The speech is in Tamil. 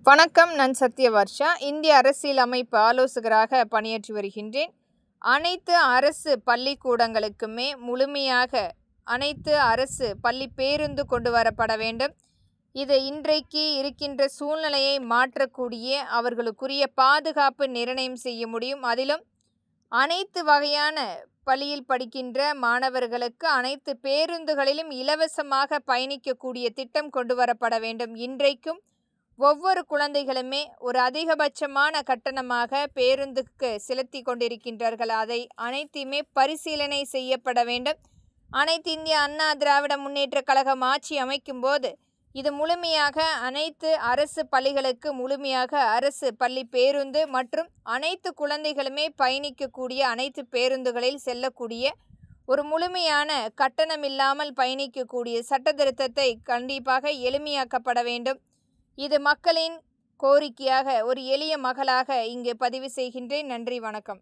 வணக்கம். நான் சத்யவர்ஷா. இந்திய அரசியல் அமைப்பு ஆலோசகராக பணியாற்றி வருகின்றேன். அனைத்து அரசு பள்ளிக்கூடங்களுக்குமே முழுமையாக அனைத்து அரசு பள்ளி பேருந்து கொண்டு வரப்பட வேண்டும். இது இன்றைக்கு இருக்கின்ற சூழ்நிலையை மாற்றக்கூடிய அவர்களுக்குரிய பாதுகாப்பு நிர்ணயம் செய்ய முடியும். அதிலும் அனைத்து வகையான பள்ளியில் படிக்கின்ற மாணவர்களுக்கு அனைத்து பேருந்துகளிலும் இலவசமாக பயணிக்கக்கூடிய திட்டம் கொண்டு வரப்பட வேண்டும். இன்றைக்கும் ஒவ்வொரு குழந்தைகளுமே ஒரு அதிகபட்சமான கட்டணமாக பேருந்துக்கு செலுத்தி கொண்டிருக்கின்றார்கள். அதை அனைத்தையுமே பரிசீலனை செய்யப்பட வேண்டும். அனைத்து இந்திய அண்ணா திராவிட முன்னேற்ற கழகம் ஆட்சி அமைக்கும் போது இது முழுமையாக அனைத்து அரசு பள்ளிகளுக்கு முழுமையாக அரசு பள்ளி பேருந்து மற்றும் அனைத்து குழந்தைகளுமே பயணிக்கக்கூடிய அனைத்து பேருந்துகளில் செல்லக்கூடிய ஒரு முழுமையான கட்டணம் இல்லாமல் பயணிக்கக்கூடிய சட்ட திருத்தத்தை கண்டிப்பாக எளிமையாக்கப்பட வேண்டும். இது மக்களின் கோரிக்கையாக ஒரு எளிய மகளாக இங்கு பதிவு செய்கின்றேன். நன்றி, வணக்கம்.